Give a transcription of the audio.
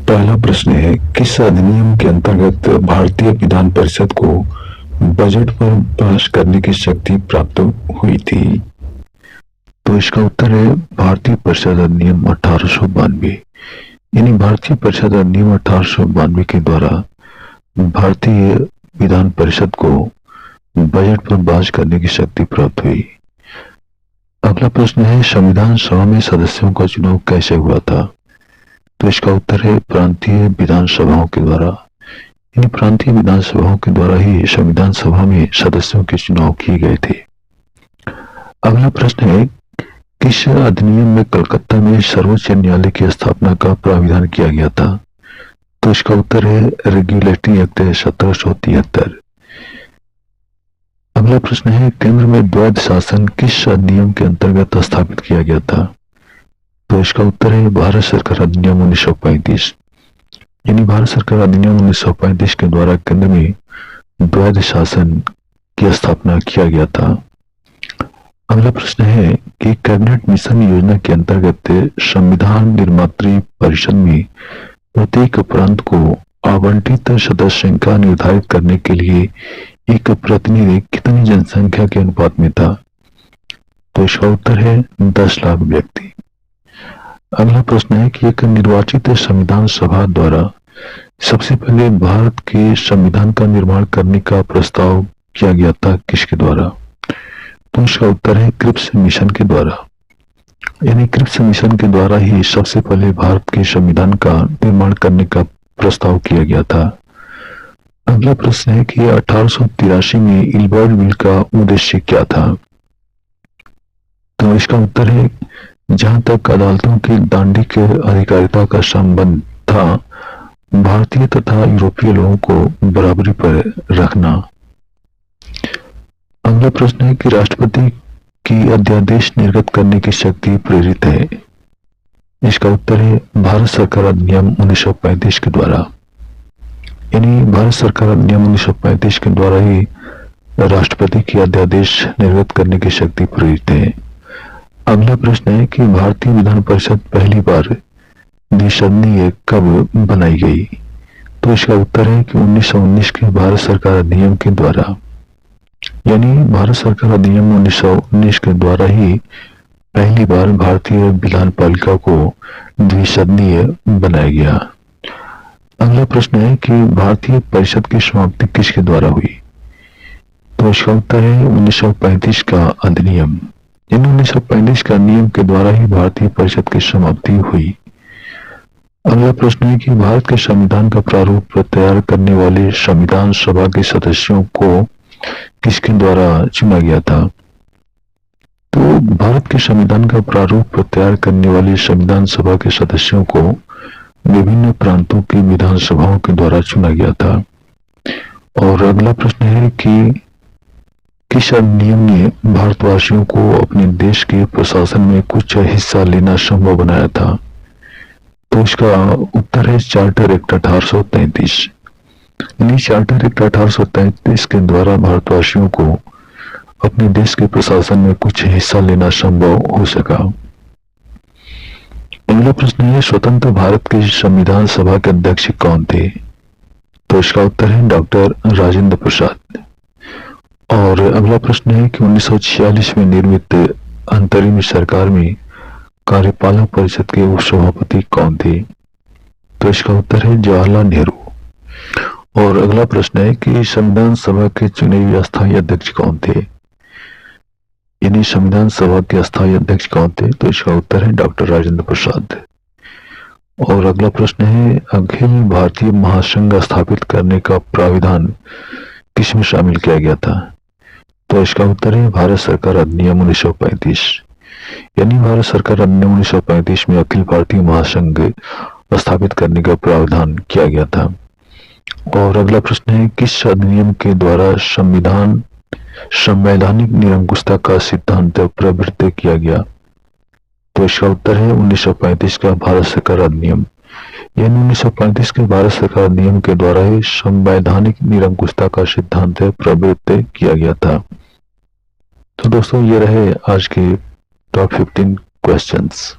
पहला प्रश्न है, किस अधिनियम के अंतर्गत भारतीय विधान परिषद को बजट पर बहस करने की शक्ति प्राप्त हुई थी? तो इसका उत्तर है भारतीय परिषद अधिनियम 1892। यानी भारतीय परिषद अधिनियम 1892 के द्वारा भारतीय विधान परिषद को बजट पर बहस करने की शक्ति प्राप्त हुई। अगला प्रश्न है, संविधान सभा में सदस्यों का चुनाव कैसे हुआ था? तो इसका उत्तर है प्रांतीय विधानसभाओं के द्वारा। यानी प्रांतीय विधानसभाओं के द्वारा ही संविधान सभा में सदस्यों के चुनाव किए गए थे। अगला प्रश्न है, किस अधिनियम में कलकत्ता में सर्वोच्च न्यायालय की स्थापना का प्राविधान किया गया था? तो इसका उत्तर है रेगुलेटरी एक्ट 1773। अगला प्रश्न है, केंद्र में द्वैध शासन किस अधिनियम के अंतर्गत स्थापित किया गया था? तो इसका उत्तर है भारत सरकार अधिनियम 1935। यानी भारत सरकार अधिनियम 1935 के द्वारा केंद्र में द्वैध शासन की स्थापना किया गया था। अगला प्रश्न है कि कैबिनेट मिशन योजना के अंतर्गत संविधान निर्मात्री परिषद में प्रत्येक प्रांत को आवंटित सदस्य संख्या निर्धारित करने के लिए एक प्रतिनिधि कितनी जनसंख्या के अनुपात में था? तो इसका उत्तर है 10 लाख व्यक्ति। अगला प्रश्न है कि एक निर्वाचित संविधान सभा द्वारा सबसे पहले भारत के संविधान का निर्माण करने का प्रस्ताव किया गया था किसके द्वारा? तो इसका उत्तर है क्रिप्स मिशन के द्वारा। यानी क्रिप्स मिशन के द्वारा ही सबसे पहले भारत के संविधान का निर्माण करने का प्रस्ताव किया गया था। अगला प्रश्न है कि 1883 में इल्बर्ट बिल का उद्देश्य क्या था? तो इसका उत्तर है जहां तक अदालतों की दांडिक अधिकारिता का संबंध था, भारतीय तथा यूरोपीय लोगों को बराबरी पर रखना। अगला प्रश्न है कि राष्ट्रपति की अध्यादेश निर्गत करने की शक्ति प्रेरित है। इसका उत्तर है भारत सरकार अधिनियम 1935 के द्वारा। यानी भारत सरकार अधिनियम 1935 के द्वारा ही राष्ट्रपति की अध्यादेश निर्गत करने की शक्ति प्रेरित है। अगला प्रश्न है कि भारतीय विधान परिषद पहली बार द्विसदनीय कब बनाई गई? तो इसका उत्तर है कि 1919 के भारत सरकार अधिनियम के द्वारा। यानी भारत सरकार अधिनियम 1919 के द्वारा ही पहली बार भारतीय विधान पालिका को द्विसदनीय बनाया गया। अगला प्रश्न है कि भारतीय परिषद की समाप्ति किसके द्वारा हुई? तो इसका उत्तर है 1935 का अधिनियम। इन 1935 का नियम के द्वारा ही भारतीय परिषद की समाप्ति हुई। अगला प्रश्न है कि भारत के संविधान का प्रारूप तैयार करने वाले संविधान सभा के सदस्यों को किसके द्वारा चुना गया था? तो भारत के संविधान का प्रारूप तैयार करने वाले संविधान सभा के सदस्यों को विभिन्न प्रांतों की विधानसभाओं के द्वारा चुना गया था। और अगला प्रश्न है कि किस अधिनियम ने भारतवासियों को अपने देश के प्रशासन में कुछ हिस्सा लेना संभव बनाया था? तो इसका उत्तर है चार्टर एक्ट 1833। यानी चार्टर एक्ट 1833 के द्वारा भारतवासियों को अपने देश के प्रशासन में कुछ हिस्सा लेना संभव हो सका। अगला प्रश्न है, स्वतंत्र भारत के संविधान सभा के अध्यक्ष कौन थे? तो इसका उत्तर है डॉक्टर राजेंद्र प्रसाद। और अगला प्रश्न है कि 1946 में निर्मित अंतरिम सरकार में कार्यपालक परिषद के उपसभापति कौन थे? तो इसका उत्तर है जवाहरलाल नेहरू। और अगला प्रश्न है कि संविधान सभा के चुने हुए अस्थायी अध्यक्ष कौन थे? यानी संविधान सभा के अस्थायी अध्यक्ष कौन थे? तो इसका उत्तर है डॉक्टर राजेंद्र प्रसाद। और अगला प्रश्न है, अखिल भारतीय महासंघ स्थापित करने का प्राविधान किसमें शामिल किया गया था? तो इसका उत्तर है भारत सरकार अधिनियम 1935। यानी भारत सरकार अधिनियम 1935 में अखिल भारतीय महासंघ स्थापित करने का प्रावधान किया गया था। और अगला प्रश्न है, किस अधिनियम के द्वारा संवैधानिक निरंकुशता का सिद्धांत प्रवृत्त किया गया? तो इसका उत्तर है 1935 का भारत सरकार अधिनियम। यानी 1935 के भारत सरकार अधिनियम के द्वारा ही संवैधानिक निरंकुशता का सिद्धांत प्रवृत्त किया गया था। तो दोस्तों, ये रहे आज के टॉप 15 क्वेश्चंस।